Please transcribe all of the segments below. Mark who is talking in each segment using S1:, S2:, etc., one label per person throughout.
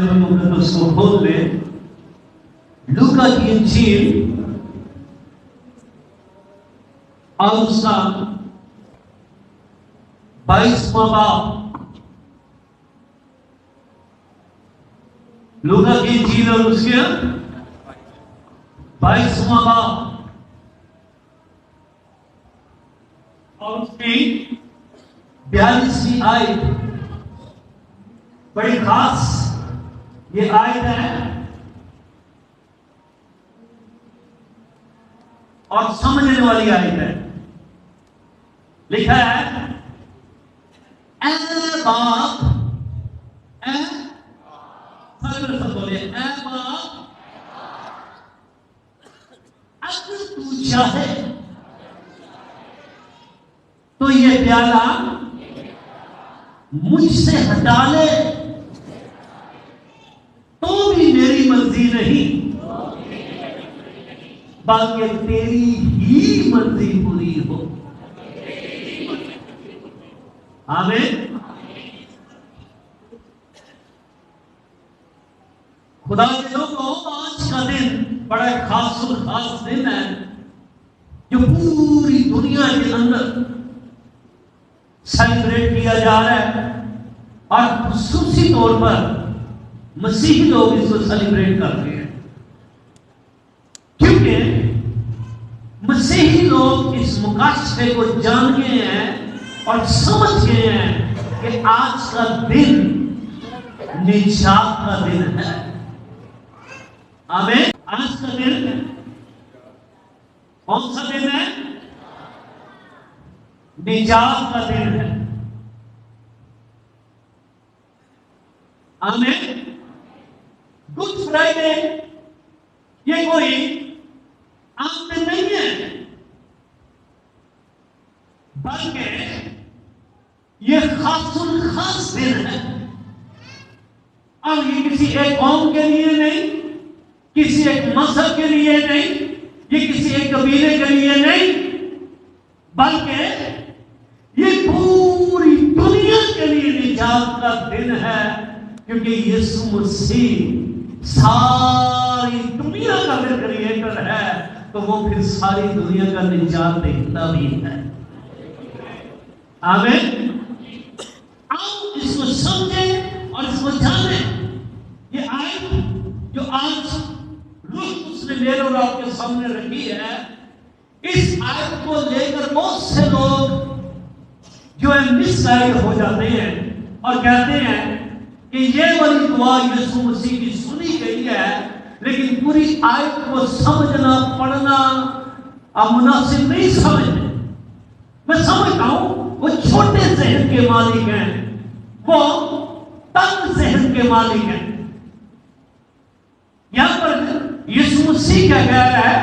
S1: مقدس کو کھول لیں لوکا کی انجیل اور اس کا 22واں باب. لوکا کی انجیل اور اس کے 22واں باب اور اس کی 42ویں آیت. بڑی خاص یہ آیت ہے اور سمجھنے والی آیت ہے. لکھا ہے اے باپ، اے بولے اے باپ، اگر تو چاہے تو یہ پیالہ مجھ سے ہٹا لے، تو بھی میری مرضی نہیں بلکہ تیری ہی مرضی پوری ہو. آمین. خدا کے لوگوں، آج کا دن بڑا خاص اور خاص دن ہے جو پوری دنیا کے اندر سیلیبریٹ کیا جا رہا ہے، اور خصوصی طور پر مسیحی لوگ اس کو سیلیبریٹ کرتے ہیں، کیونکہ مسیحی لوگ اس مکاشفے کو جان گئے ہیں اور سمجھ گئے ہیں کہ آج کا دن نجات کا دن ہے. آمین. آج کا دن کون سا دن ہے؟ نجات کا دن ہے. آمین. گڈ فرائیڈے یہ کوئی عام دن نہیں ہے، بلکہ یہ خاص الخاص دن ہے. اور یہ کسی ایک قوم کے لیے نہیں، کسی ایک مذہب کے لیے نہیں، یہ کسی ایک قبیلے کے لیے نہیں، بلکہ یہ پوری دنیا کے لیے نجات کا دن ہے. کیونکہ یسوع مسیح ساری دنیا کا کریٹر ہے، تو وہ پھر ساری دنیا کا نجات دہندہ بھی ہے. آمین. آؤ اس کو سمجھیں اور اس کو جانیں. یہ آیت جو آج روح اس نے میرے اور آپ کے سامنے رکھی ہے، اس آیت کو لے کر بہت سے لوگ جو ہے مس گائیڈ ہو جاتے ہیں اور کہتے ہیں کہ یہ والی دعا یسوع مسیح کی سنی گئی ہے، لیکن پوری آیت کو سمجھنا پڑھنا آپ مناسب نہیں سمجھتے. میں سمجھتا ہوں وہ چھوٹے ذہن کے مالک ہیں، وہ تنگ ذہن کے مالک ہیں. یہاں پر یسوع مسیح کیا کہہ رہا ہے؟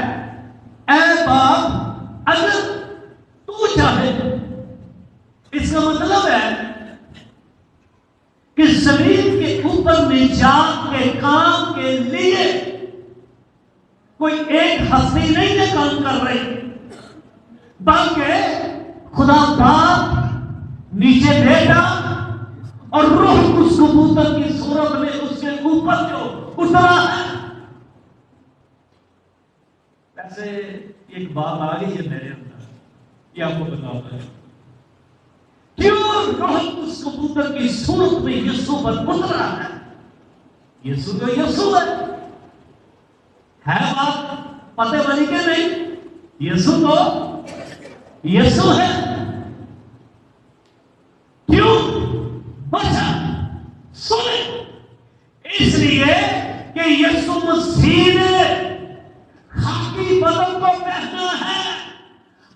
S1: اے باپ، اگر تو چاہے. اس کا مطلب ہے کہ زمین کے اوپر نجات کے کام کے لیے کوئی ایک ہستی نہیں ہے کام کر رہی، بلکہ خدا باپ، نیچے بیٹا اور روح اس کبوتر کی صورت میں اس کے اوپر جو اترا ہے. ویسے ایک بات آ گئی ہے میرے اندر، یہ آپ کو بتاتا ہے کیوں روح اس کبوتر کی صورت میں یسوع پر اترا ہے. یسوع تو یسوع ہے بات پتے والی کے نہیں. یسوع تو یسوع ہے. کیوں بچا سنیں؟ اس لیے کہ یسوع مسیح نے خاکی بدن کو پہنا ہے،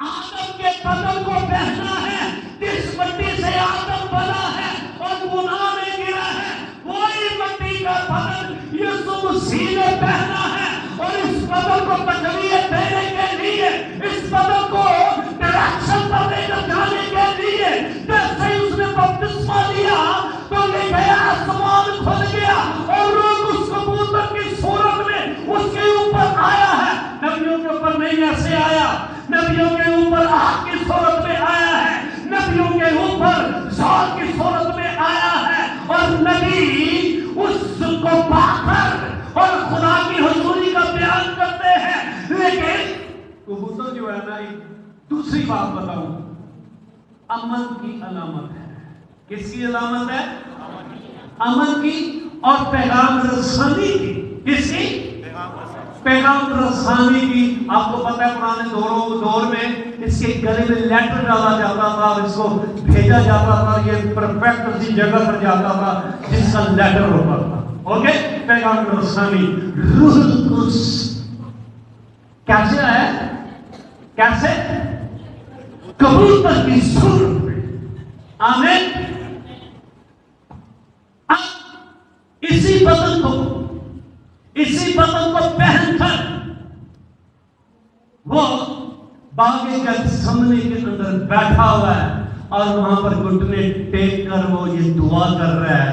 S1: آدم کے بدن کو پہنا ہے. جس مٹی سے آدم بنا ہے اور گناہ میں گرا ہے، وہی مٹی کا بدن یسوع مسیح نے پہنا ہے. اور اس بدن کو تقویت دینے کے لیے، اس بدن کو ڈائریکشن پر لے کر جانے کے لیے، جیسے اس نے بپتسمہ لیا تو لکھا ہے آسمان کھل گیا اور روح اس کبوتر کی صورت میں اس کے اوپر آیا ہے. نبیوں کے اوپر نہیں ایسے آیا، نبیوں کے اوپر آگ کی صورت میں آیا ہے، نبیوں کے اوپر زال کی صورت میں آیا ہے. اور نبی اس کو دوسری بات بتاؤں، امن کی علامت ہے. کس کی علامت ہے؟ امن کی اور پیغام رسانی کی. کس کی؟ پیغام رسانی کی. آپ کو پتہ ہے پرانے دور میں اس کے گلے میں لیٹر ڈالا جاتا تھا اور اس کو بھیجا جاتا تھا. یہ پرفیکٹ اسی جگہ پر جاتا تھا جس کا لیٹر ہوتا تھا. اوکے، پیغام رسانی. روح القدس کیسے ہے؟ کیسے؟ کبوتر کی صورت میں. آمین. اسی بدن کو پہن کر وہ باغ گتسمنی کے اندر بیٹھا ہوا ہے اور وہاں پر گھٹنے ٹیک کر وہ یہ دعا کر رہا ہے،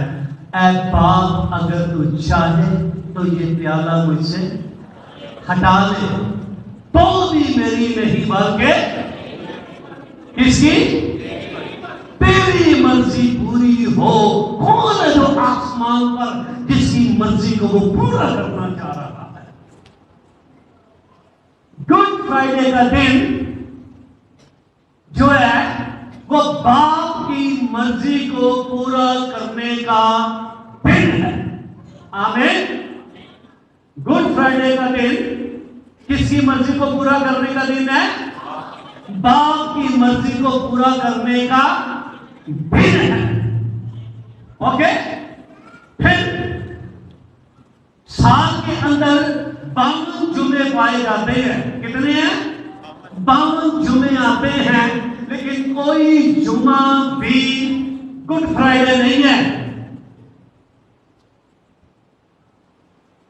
S1: اے باپ اگر تو چاہے تو یہ پیالہ مجھ سے ہٹا لے، تو بھی میری نہیں بلکہ کس کی؟ تیری مرضی پوری ہو. کون ہے جو آسمان پر جس کی مرضی کو وہ پورا کرنا چاہ رہا ہے؟ گڈ فرائیڈے کا دن جو ہے وہ باپ کی مرضی کو پورا کرنے کا دن ہے. آمین. گڈ فرائیڈے کا دن کس کی مرضی کو پورا کرنے کا دن ہے؟ باپ کی مرضی کو پورا کرنے کا دن ہے. اوکے. پھر سال کے اندر 52 جمعے پائے جاتے ہیں. کتنے ہیں؟ 52 جمعے آتے ہیں، لیکن کوئی جمعہ بھی گڈ فرائیڈے نہیں ہے.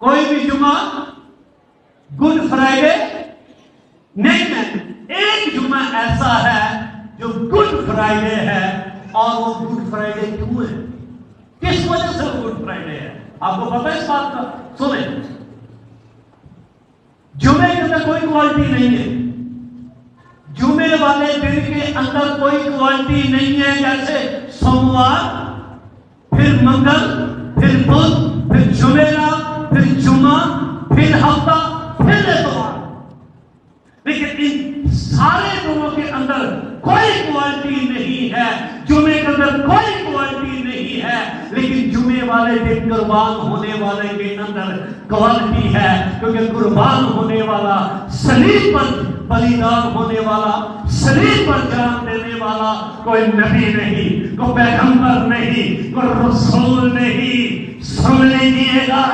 S1: کوئی بھی جمعہ گڈ فرائیڈے نہیں ہے. ایک جمعہ ایسا ہے جو گڈ فرائیڈے ہے، اور وہ گڈ فرائیڈے کیوں ہے؟ کس وجہ سے وہ گڈ فرائیڈے ہے؟ آپ کو پتہ ہے اس بات کا؟ سنیں، جمعے کے اندر کوئی کوالٹی نہیں ہے. جمعے والے دن کے اندر کوئی کوالٹی نہیں ہے. جیسے سوموار، پھر منگل، پھر بدھ، پھر جمعرات، پھر جمعہ، پھر ہفتہ، پھر اتوار. لیکن ان سارے دنوں کے اندر کوئی کوالٹی نہیں ہے. جمعے کے اندر کوئی کوالٹی نہیں ہے، لیکن جمعے والے دن قربان ہونے والے کے اندر کوالٹی ہے. کیونکہ قربان ہونے والا، صلیب پر بلیدار ہونے والا، صلیب پر جان دینے والا کوئی نبی نہیں، کوئی پیغمبر نہیں، کوئی رسول نہیں. سن لیجیے گا،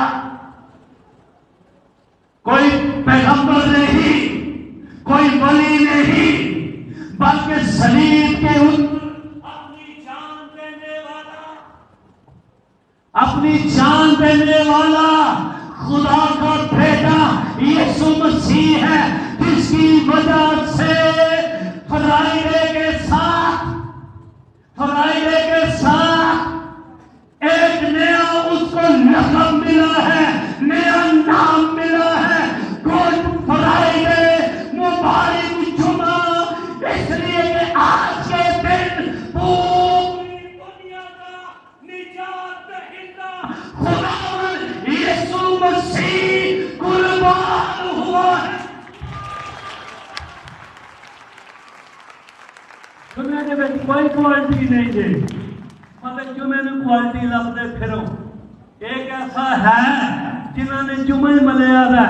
S1: کوئی پیغمبر نہیں، کوئی ولی نہیں، بلکہ صلیب کے اوپر اپنی جان دینے والا خدا کا بیٹا یسوع مسیح ہے، جس کی وجہ سے فرائیڈے کے ساتھ ایک نیا اس کو لقب ملا ہے، نیا نام ملا ہے، گڈ فرائیڈے. مبارک جمعہ، اس لیے کہ آج کے دن پوری دنیا کا نجات دہندہ خداوند یسوع مسیح قربان ہوا ہے. جمعے کے بعد کوئی کوالٹی نہیں ہے. مطلب جمعے میں کوالٹی لگتے پھرو. ایک ایسا ہے جنہوں نے جمعے ملیا ہے،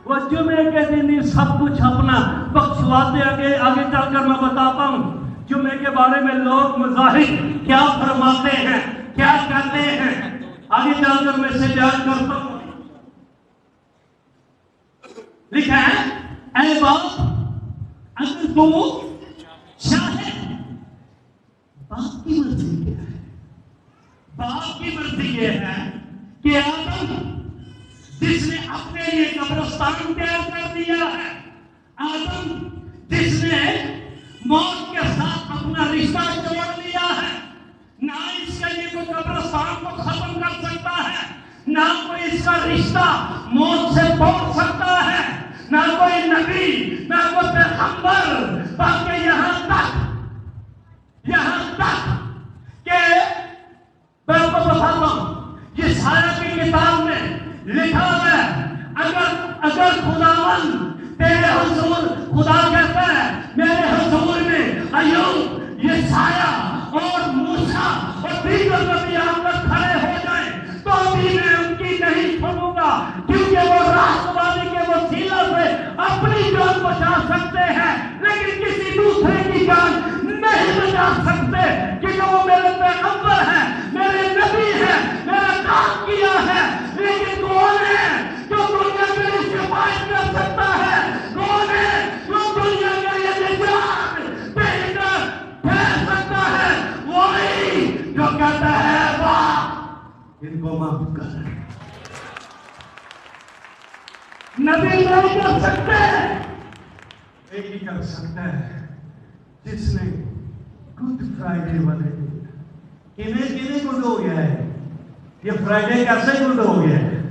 S1: وہ جمعے کے دن ہی سب کچھ اپنا بخشواتے. آگے چل کر میں بتاتا ہوں جمعے کے بارے میں لوگ مذاہب کیا فرماتے ہیں، کیا کہتے ہیں. آگے چل کر میں سے بیان کرتا ہوں. لکھا ہے، اے باپ اگر تو چاہے. باپ کی مرضی کیا ہے؟ باپ کی مرضی یہ ہے کہ آدم جس نے اپنے لیے قبرستان تیار کر دیا ہے، آدم جس نے موت کے ساتھ اپنا رشتہ جوڑ لیا ہے، نہ اس کے لیے کوئی قبرستان کو ختم کر سکتا ہے، نہ کوئی اس کا رشتہ موت سے توڑ سکتا ہے، نہ کوئی نبی، نہ کوئی پیغمبر. بلکہ یہاں تک کہ میں آپ کو بتاتا ہوں، یہ سارا کی کتاب میں لکھا ہے، اگر خداوند تیرے حضور خدا کہتا ہے میرے حضور میں ایوب، یسایہ اور موسیٰ اور دیگر نبی آ کر کھڑے ہو جائیں تو بھی میں ان کی نہیں سنوں گا، کیونکہ وہ راستبازی کے وسیلہ سے اپنی جان بچا سکتے ہیں لیکن کسی دوسرے کی جان نہیں بچا سکتے، کیونکہ وہ میرے پیغمبر ہیں، میرے نبی ہیں، میرا کام کیا ہے۔ لیکن کون ہے جو دنیا کے لیے شفاعت کر سکتا ہے؟ کون ہے جو دنیا کے لیے نجات دے سکتا ہے؟ وہی جو کہتا ہے باپ ان کو معاف کر۔ نبی نہیں کر سکتے، ایک ہی کر سکتا ہے جس نے گڈ فرائیڈے والے دن کنے گڈ ہو گیا ہے۔ یہ فرائیڈے کیسے گڈ ہو گیا ہے؟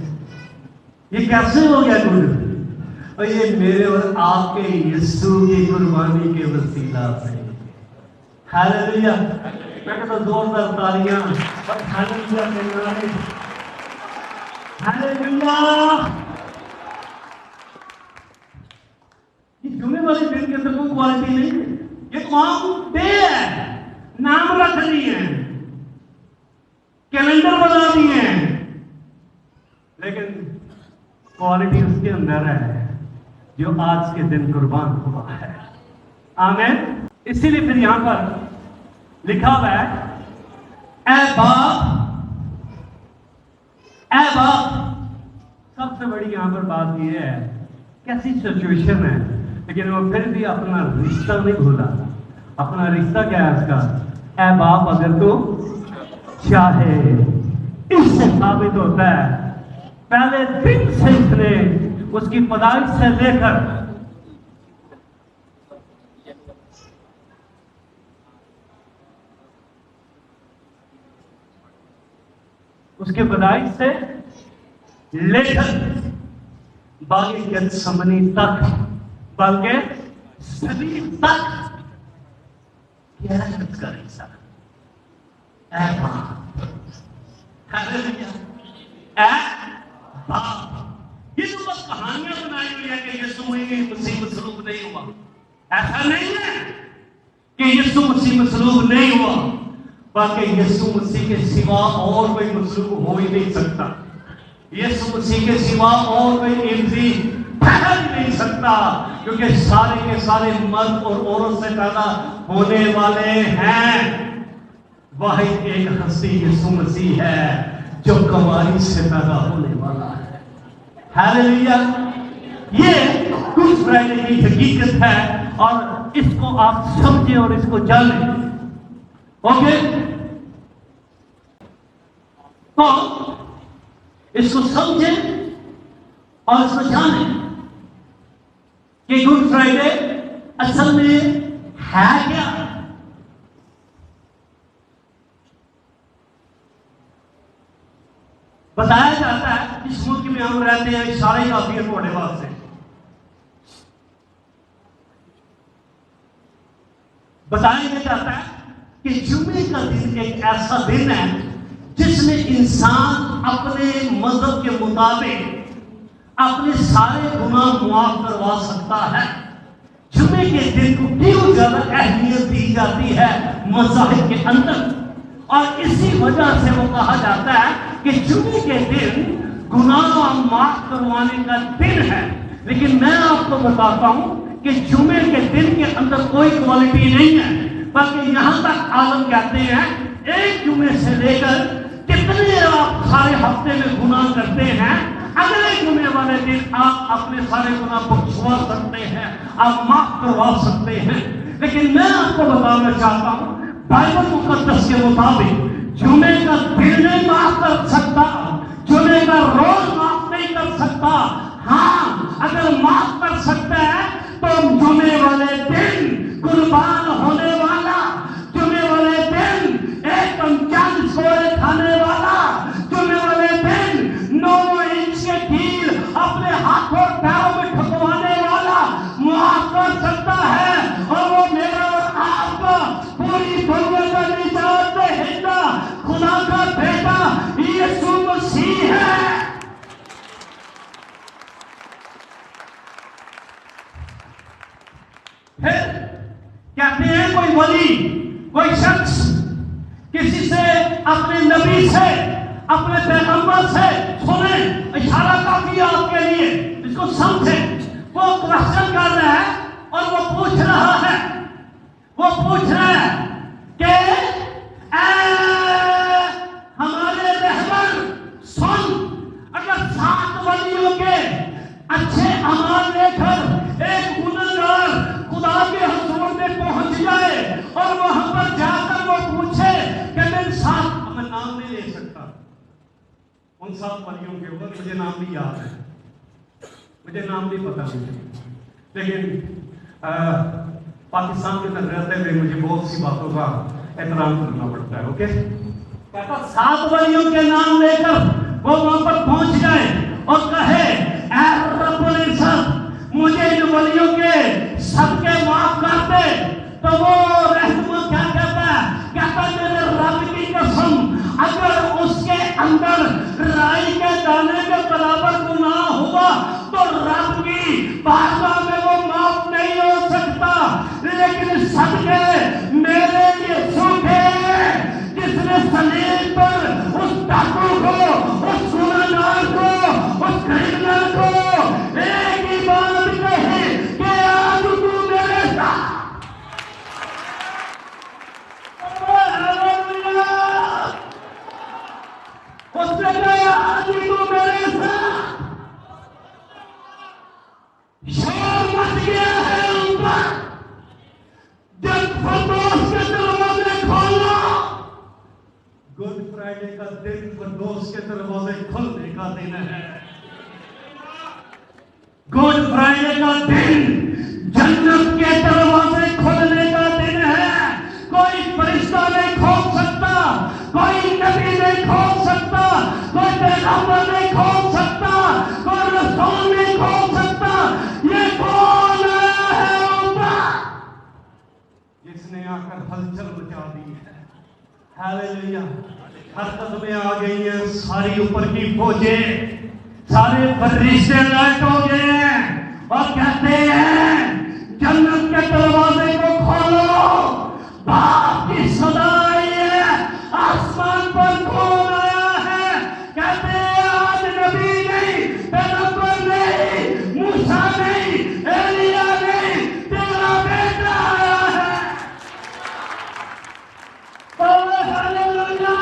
S1: یہ کیسے ہو گیا گڈ؟ اور یہ میرے اور آپ کے یسوع کی قربانی کے وسیلہ سے۔ ہاللویا! میں کہتا ہوں زوردار تالیاں اور ہاللویا کے نعرے۔ ہاللویا! یہ جمعے والے دن کے اندر کوئی کوالٹی نہیں ہے، یہ تمام ڈے ہے، نام رکھ دیے ہیں، کیلنڈر بنا دیے ہیں، لیکن کوالٹی اس کے اندر ہے جو آج کے دن قربان ہوا ہے۔ آمین۔ اسی لیے پھر یہاں پر لکھا ہوا ہے اے باپ، اے باپ۔ سب سے بڑی یہاں پر بات یہ ہے، کیسی سچویشن ہے لیکن وہ پھر بھی اپنا رشتہ نہیں بھولا۔ اپنا رشتہ کیا ہے اس کا؟ اے باپ اگر تو چاہے۔ اس سے ثابت ہوتا ہے پہلے دن سے اس نے اس کی پیدائش سے لے کر اس کے پیدائش سے لے کر باغ گتسمنی تک، بلکہ صلیب تک قیادت کا حصہ۔ اے باپ، ہاللویا، اے باپ۔ یہ تو بس کہانیاں بنائی ہوئی ہے کہ یسوع مسیح مصلوب نہیں ہوا۔ ایسا نہیں ہے کہ یسوع مسیح مصلوب نہیں ہوا، بلکہ یسوع مسیح کے سوا اور کوئی مصلوب ہو ہی نہیں سکتا۔ یسوع مسیح کے سوا اور کوئی امتی پیدا ہی نہیں سکتا، کیونکہ سارے کے سارے مرد اور عورت سے پیدا ہونے والے ہیں۔ واحد ایک ہستی یسوع مسیح ہے جو کنواری سے پیدا ہونے والا ہے۔ ہاللویا! یہ گڈ فرائیڈے کی حقیقت ہے اور اس کو آپ سمجھیں اور اس کو جانیں۔ اوکے؟ تو اس کو سمجھیں اور اس کو جانیں کہ گڈ فرائیڈے اصل میں ہے کیا؟ بتایا جاتا ہے اس ملک میں ہم رہتے ہیں، اشارے کافی ہے تھوڑے واسطے۔ بتایا جاتا ہے کہ جمعے کا دن ایک ایسا دن ہے جس میں انسان اپنے مذہب کے مطابق اپنے سارے گناہ معاف کروا سکتا ہے۔ جمعے کے دن کو کیوں زیادہ اہمیت دی جاتی ہے مذاہب کے اندر، اور اسی وجہ سے وہ کہا جاتا ہے کہ جمعے کے دن گناہ معاف کروانے کا دن ہے۔ لیکن میں آپ کو بتاتا ہوں کہ جمعے کے دن کے اندر کوئی کوالٹی نہیں ہے، بلکہ یہاں تک عالم کہتے ہیں ایک جمعے سے لے کر کتنے آپ سارے ہفتے میں گناہ کرتے ہیں، اگلے جمعے والے دن آپ اپنے سارے گناہ بخشوا سکتے ہیں، آپ معاف کروا سکتے ہیں۔ لیکن میں آپ کو بتانا چاہتا ہوں بائبل مقدس کے مطابق جمعے کا دن نہیں معاف کر سکتا، جمعے کا روز معاف نہیں کر سکتا۔ ہاں، اگر معاف کر سکتا ہے تو جمعے والے دن قربان ہونے والا، جمعے والے دن ایک چند سوئے کھانے والا، جمعے والے دن 9 انچ کے کھیل اپنے ہاتھوں پیروں میں ٹھکوانے والا معاف کر سکتا ہے، اور وہ میرا اور آپ کا پوری دنیا کا نجات دہندہ خدا کا بیٹا یسوع کسی سے، اپنے نبی سے، اپنے پیغمبر سے سنیں، اشارہ کافی ہے آپ کے لیے، اس کو سمجھیں۔ وہ کوشچن کر رہا ہے اور وہ پوچھ رہا ہے کہ اے ہمارے رہبر سن، اگر 7 ولیوں کے اچھے اعمال لے کر ایک گنہگار خدا کے حضور میں پہنچ جائے اور وہاں پر جا کر وہ پوچھے کہ میں نام نہیں لے سکتا ان 7 ولیوں کے اوپر، مجھے نام بھی یاد ہے، مجھے نام نہیں پتا لیکن پاکستان کے اندر رہتے ہوئے مجھے بہت سی باتوں کا احترام کرنا پڑتا ہے۔ اوکے، کہتا 7 ولیوں کے نام لے کر وہ وہاں پر پہنچ جائے اور کہے اے رب العزت مجھے ان ولیوں کے صدقے معاف کر دے، تو وہ رہنما کیا کہتا ہے میرے رب کی قسم، اگر اس کے اندر رائی کے دانے کے برابر گناہ ہوا تو رب کی بارگاہ میں وہ معاف نہیں ہو سکتا، لیکن صدقے میرے یسوع کے جس نے صلیب پر اس ڈاکو کو، اس گنہگار کو، اس کرمنل کو ایک ہی بات کہی کہ آج تو میرے ساتھ، اس نے کہا آج تو میرے ساتھ، شور مچ گیا ہے ان پر، جب فردوس کے دروازے کھولنا، گڈ فرائیڈے کا دن فردوس کے دروازے کھلنے کا دن ہے، گڈ فرائیڈے کا دن جنت کے دروازے کھلنے کا دن ہے، کوئی فرشتہ نہیں کھول سکتا، کوئی نبی نہیں کھول سکتا، کوئی پیغمبر نہیں کھول سکتا، کوئی رسول نہیں کھول سکتا، یہ کون ہے اوپر جس نے آ کر ہلچل مچا دی ہے؟ ہاللیلویا، حرکت میں آ گئی ہیں ساری اوپر کی فوجیں، سارے فرشتے لائٹ ہو گئے ہیں اور کہتے ہیں جنت کے دروازے کو کھولو، باپ کی صدا آئی ہے، آسمان پر کون آیا ہے؟ کہتے ہیں آج نبی نہیں، پیغمبر نہیں، موسیٰ نہیں، ایلیاہ نہیں، تیرا بیٹا آیا ہے۔ ہاللیلویا،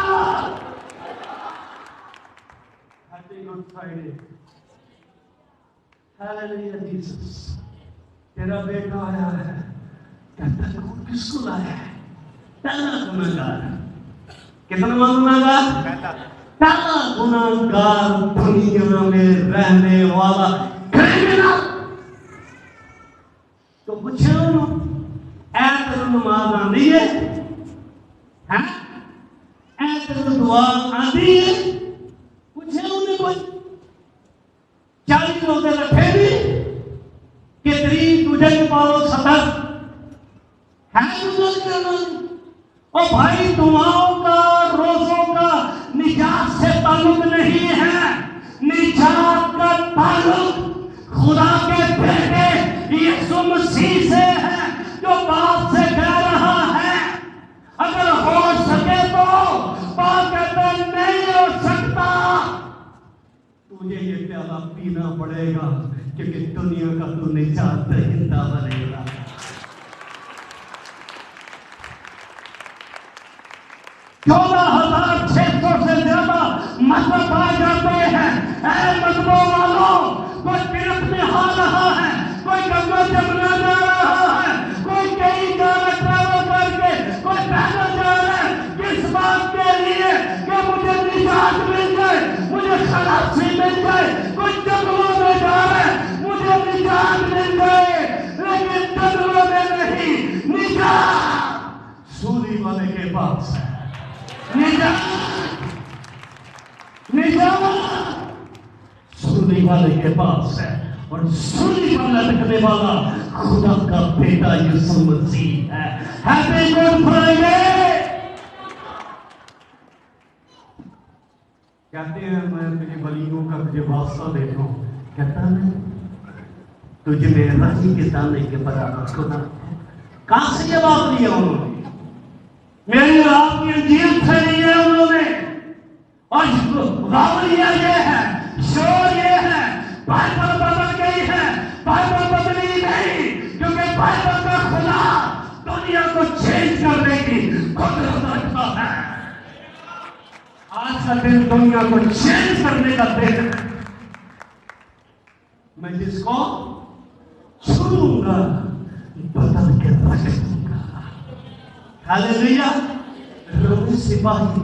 S1: ہیپی گڈ فرائیڈے، ہاللیلویا جیسس، تیرا بیٹا آیا ہے۔ کہتا ہے وہ کس کو لایا ہے؟ پہلا گنہگار، کتنا گنہگار؟ پہلا گنہگار، دنیا میں رہنے والا کرمنل۔ تو پوچھے انہوں اے تیرے نماز آندی ہے؟ اے تیرے دعا آندی ہے؟ پوچھے انہیں کوئی 40 روزے رکھے بھی کتنی تجھے پاؤ 70 اور بھائی دعاؤں کا، روزوں کا نجات سے تعلق نہیں ہے، نجات کا تعلق خدا کے بیٹے یسوع مسیح سے ہے، جو باپ سے کہہ رہا ہے اگر ہو سکے تو، باپ کہتا نہیں ہو سکتا، تجھے یہ پیالہ پینا پڑے گا کیونکہ دنیا کا تو نجات دہندہ بنے گا۔ 14,600 سے زیادہ مذہب پائے جاتے ہیں۔ اے مذہبوں والوں، کوئی تیرت میں آ رہا ہے، کوئی گنگا جمنا جا رہا ہے، کوئی کئی جانا ٹریول کر کے، کوئی پیدل جا رہا ہے، کس بات کے لیے کہ مجھے نجات مل جائے، مجھے خلاصی مل جائے، کوئی جنگلوں میں جا رہا ہے، مجھے نجات مل جائے، لیکن جنگلوں میں نہیں، نجات سولی والے کے پاس ہے۔ نجات سننے والے کے پاس ہے، اور سننے والا لکھنے والا خدا کا بیٹا یسوع مسیح ہے۔ Happy good Friday. کہتے ہیں میں تجھے ولیوں کا تجھے واسطہ دیتا ہوں، کہتا نہیں تجھے میرے راہی کے دانے کے برابر خدا۔ کہاں سے یہ بات لیا انہوں نے؟ میری اور آپ کی انجیل سے لی ہے انہوں نے، اور غاوریہ یہ ہے، شور یہ ہے، بائبل بدل گئی ہے، بائبل بدلی نہیں، کیونکہ بائبل کا خدا دنیا کو چینج کرنے کی قدرت رکھتا ہے۔ آج کا دن دنیا کو چینج کرنے کا دن ہے۔ میں جس کو چھوڑوں گا بدل کے رکھ دوں گا۔ ہاللیلویا۔ رومی سپاہی،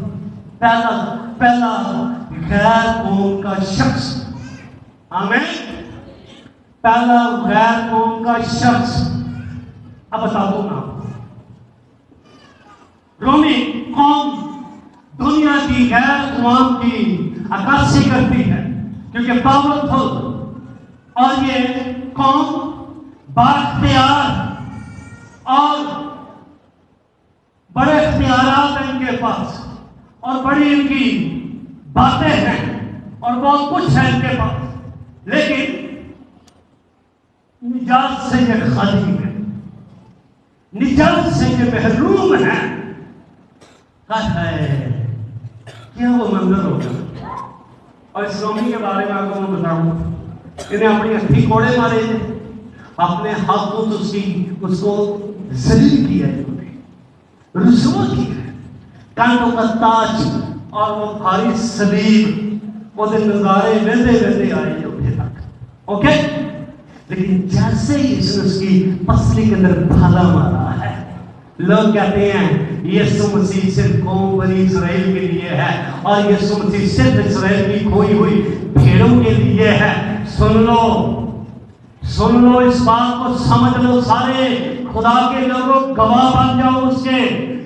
S1: پہلا غیر قوم کا شخص، آمین، پہلا غیر قوم کا شخص۔ اب بتاؤں نا، رومی قوم دنیا کی غیر اقوام کی عکاسی کرتی ہے کیونکہ پاورفل، اور یہ قوم بااختیار اور بڑے اختیارات ہیں ان کے پاس، اور بڑی ان کی باتیں ہیں اور بہت کچھ ہے ان کے پاس، لیکن نجات سے یہ خالی ہے، نجات سے یہ محروم ہے۔ کیا وہ منظر ہوگا؟ اور اس رومی کے بارے میں آپ کو میں بتاؤں، انہیں اپنی ہتھی کوڑے مارے تھے، اپنے ہاتھوں سے اس کو ذلیل کیا، رسوا کیا، کانٹوں کا تاج اور وہ بھاری صلیب، وہ دن نظارے ویندے آئے اٹھے تک، اوکے؟ لیکن جیسے ہی اس نے اس کی پسلی کے اندر بھالا مارا ہے، لوگ کہتے ہیں یسوع مسیح صرف قوم بنی اسرائیل کے لیے ہے، اور یسوع مسیح صرف اسرائیل کی کھوئی ہوئی بھیڑوں کے لیے ہے۔ سن لو اس بات کو سمجھ لو، سارے خدا کے لوگوں گواہ بن جاؤ اس کے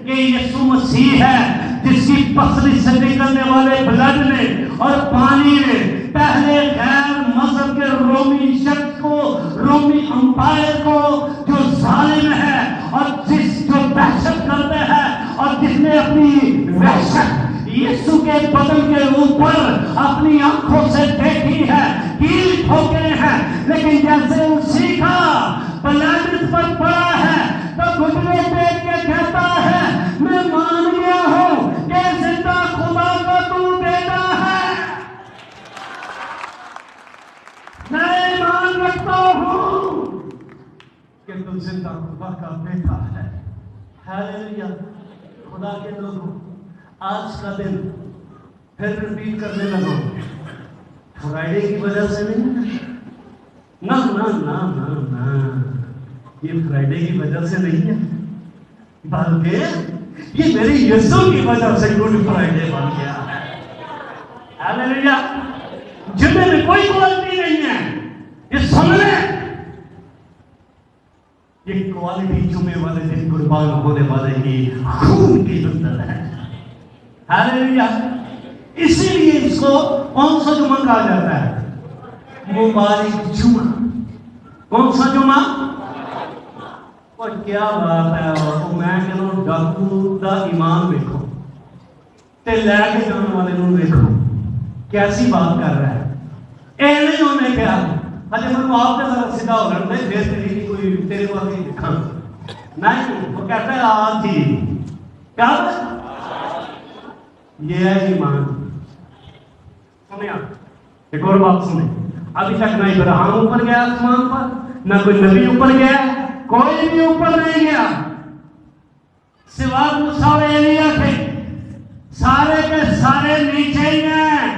S1: کہ یسوع مسیح ہے جس کی پسلی سے نکلنے والے بلڈ نے اور پانی نے پہلے غیر مذہب کے رومی شخص کو، رومی امپائر کو جو ظالم ہے اور جو دہشت کرتے ہیں اور جس نے اپنی وحشت یسوع کے بدن کے اوپر اپنی آنکھوں سے دیکھی ہے، کیل ٹھوکے ہیں، لیکن جیسے وہ سیکھا بلڈ اس پر پڑا ہے تو گھٹنے ٹیک کے کہتا ہے میں مان گیا ہوں کہ زندہ خدا کا تو بیٹا ہے، میں ایمان رکھتا ہوں کہ تو زندہ خدا کا بیٹا ہے۔ ہاللیلویا۔ خدا کے لوگوں، آج کا دن پھر ریپیٹ کرنے لگو، فرائیڈے کی وجہ سے نہیں، نہ یہ فرائیڈے کی وجہ سے نہیں ہے، بلکہ یہ میری یسوع کی وجہ سے گڈ فرائیڈے بن گیا ہے۔ ہاللیلویا۔ جمعے میں کوئی کوالٹی نہیں ہے، یہ سن لیں، یہ کوالٹی جمعے والے دن قربان ہونے والے کی خون کی اندر ہے۔ ہاللیلویا۔ اسی لیے اس کو کون سا جمعہ کہا جاتا ہے؟ مبارک جمعہ۔ کون سا جمعہ؟ اور کیا بات ہے، میں کہوں ڈاکو دا ایمان دیکھو تے لے کے جانے والے نوں دیکھو، کیسی بات کر رہا ہے۔ اے نہیں ہونے کیا ہجے میں آپ کے ذرا سیدھا ہو رہا ہے، پھر تیری کوئی تیرے کو آگے دیکھا نہیں، وہ کہتا ہے آج ہی کیا یہ ہے ایمان۔ سنیں آپ ایک اور بات سنیں، ابھی تک نہ ابراہیم اوپر گیا آسمان پر، نہ کوئی نبی اوپر گیا، کوئی بھی اوپر نہیں گیا سوا موسیٰ و ایلیا کے، سارے کے سارے نیچے ہی ہیں۔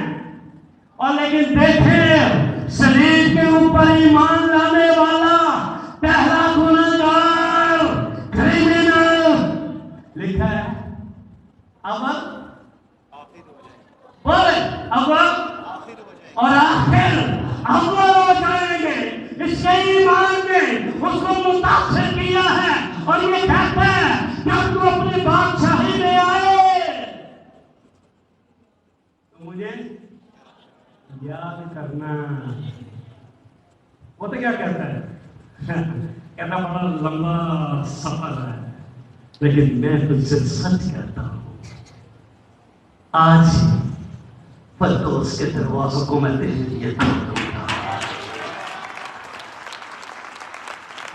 S1: اور لیکن دیکھیں صلیب کے اوپر ایمان لانے والا پہلا گنہگار کرمینل لکھا ہے اول اور آخر اول ہو جائیں گے۔ اس کے ایمان نے اس کو متاثر کیا ہے اور یہ کہتا ہے کہ اب تو اپنی بادشاہی میں آئے تو مجھے یاد کرنا۔ وہ تو کیا کہتا ہے؟ کہتا بڑا لمبا سفر ہے، لیکن میں تجھ سے سچ کہتا ہوں آج فردوس کے دروازوں کو میں تیرے لیے کھول دوں گا۔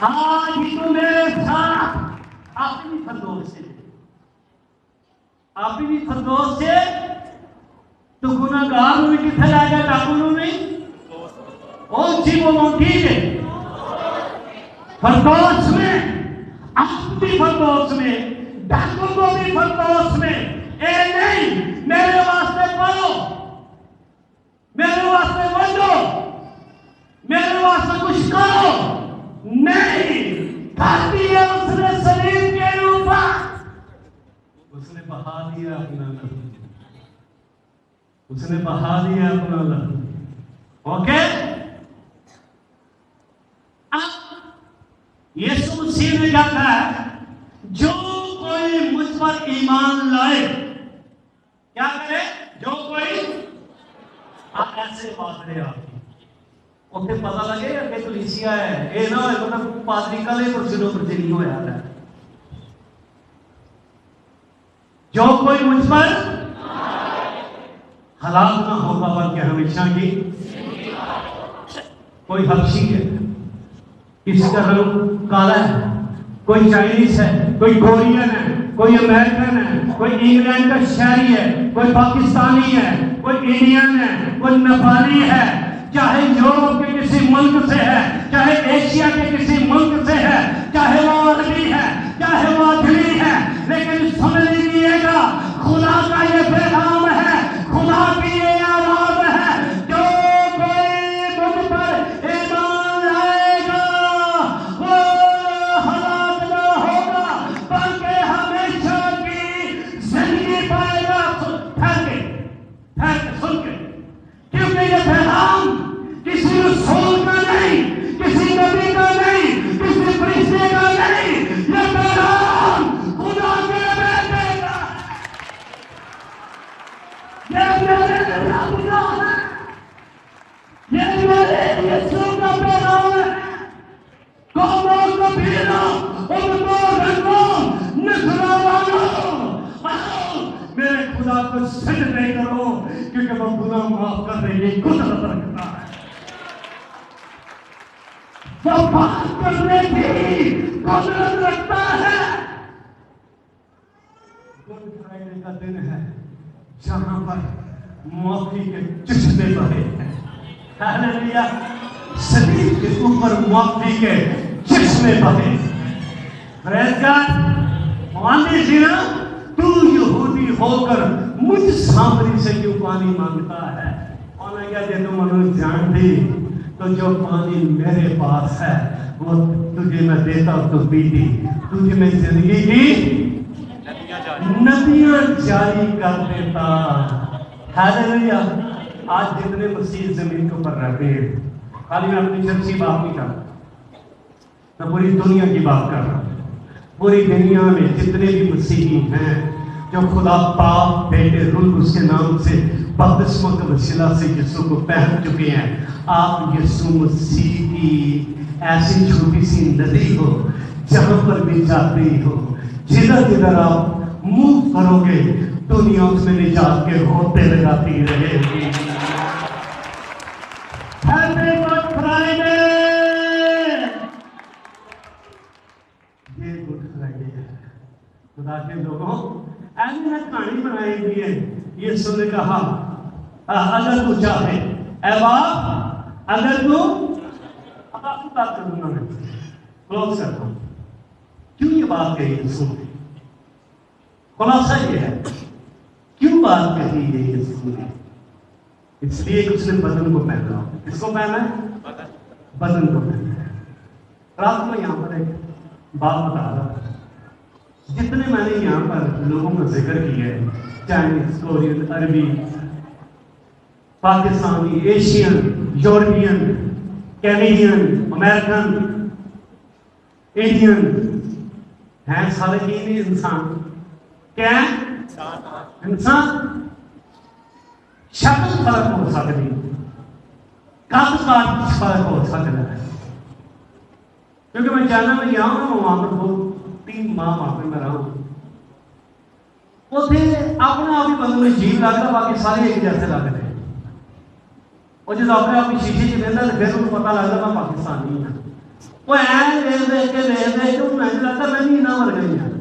S1: آج ہی تو میرے ساتھ اپنی فردوس سے آپ بھی فردوس سے تو گناہگار بھی کتنے لے گیا ڈاکو نو نہیں اونچی بولو ٹھیک ہے فردوس میں آپ بھی فردوس میں ڈاکو کو بھی فردوس میں اے نہیں میرے واسطے پڑھو میرے واسطے بنو میرے واسطے کچھ کرو نہیں کھاتی ہے اس نے سلیم کے اوپر اس نے بہا دیا اپنا لہو اس نے بہا دیا اپنا لہو اوکے اب یسوع مسیح نے کہا ہے جو کوئی مجھ پر ایمان لائے کیا کرے جو کوئی آپ ایسے بات رہے آپ کی اوکے پتہ لگے گا کہ کلیسیا ہے اے نہ مطلب پادری کلے پر سنو پر چلی ہو یاد ہے جو کوئی مجھ پر ہلاک نہ ہوگا بلکہ ہمیشہ کی کوئی حبشی ہے کسی کا رنگ کالا ہے کوئی چائنیز ہے کوئی کورین ہے کوئی امریکن ہے کوئی انگلینڈ کا شہری ہے کوئی پاکستانی ہے کوئی انڈین ہے کوئی نیپالی ہے چاہے یورپ کے کسی ملک سے ہے چاہے ایشیا کے کسی ملک سے ہے چاہے وہ عربی ہے چاہے وہ اجمی ہے لیکن سن لیجیے گا خدا کا یہ پیغام ہے خدا کی یہ آواز ہے جو کوئی مجھ پر ایمان لائے گا وہ ہلاک نہ ہوگا بلکہ ہمیشہ کی زندگی پائے گا ٹھہر کے سن کے کیونکہ یہ پیغام کسی رسول کا نہیں کسی نبی کا نہیں کسی فرشتے کا نہیں یہ پیغام خدا کے بیٹے کا یہ میرے رب کا ہے یہ میرے یسوع کا پیغام ہے قوموں قبیلوں امتوں رنگوں نسلوں والوں میرے خدا کو سجدہ نہیں کرو کیونکہ وہ گناہ معاف کرنے کی قدرت رکھتا ہے وہ معاف کرنے کی قدرت رکھتا ہے گڈ فرائیڈے کا دن ہے جہاں پر معافی کے چشمے بہے ہیں ہاللویا صلیب کے اوپر معافی کے چشمے بہے پریز گاڈ مانتے جی نا تو یہودی ہو کر مجھ سامری سے کیوں پانی مانگتا ہے اور میں کہا کہ تم انہوں جانتی تو جو پانی میرے پاس ہے وہ تجھے میں دیتا ہوں تو پیتی تجھے میں زندگی کی ندیاں جاری کر دیتا ہاللویا آج جتنے مسیح زمین کے اوپر رہتے ہیں خالی میں اپنی شخصی بات نہیں کرتا میں پوری دنیا کی بات کر رہا ہوں پوری دنیا میں جتنے بھی مسیحی ہیں جو خدا باپ بیٹے روح اس کے نام سے بپتسمہ کے وسیلہ سے یسوع کو پہن چکے ہیں آپ یسوع مسیح کی ایسی چھوٹی سی ندی ہو جہاں پر بھی جاتی ہو جدھر جدھر آپ منہ کرو گے دنیا اس میں نجات کے ہوتے لگاتی رہے گی ہیپی گڈ فرائیڈے یہ گڈ فرائیڈے ہے خدا کے لوگوں ایسی میں کہانی بنائی ہوئی ہے یسوع نے کہا اگر تو چاہے اے باپ اگر تو اب آپ کی بات کروں گا میں کلوز کرتا ہوں کیوں یہ بات کہی یسوع نے خلاصہ یہ ہے کیوں بات کہی ہے یسوع نے اس لیے کہ اس نے بدن کو پہنا کس کو پہنا ہے بدن کو پہنا ہے رات میں یہاں پر ایک بات بتا رہا جتنے میں نے یہاں پر لوگوں کا ذکر کیا ہے چائنیز کورین عربی Pakistani Asian European Canadian American Indian ہیں سارے ہی انسان کیا انسان شکل فرق ہو سکتی قد کاٹ فرق ہو سکتا ہے کیونکہ میں چائنا میں گیا ہوں وہاں پر بہت 3 ماہ وہاں پہ میں رہا ہوں اتنے اپنے آپ ہی بندے میں جیب لگتا باقی سارے ایک جیسے لگتے ہیں اور جب اپنے آپ کی شیشے چ لینا تو پھر انہوں پتا لگتا میں پاکستانی ہوں وہ این دیکھ کے میں لگتا میں نہیں نہ مر گئی ہوں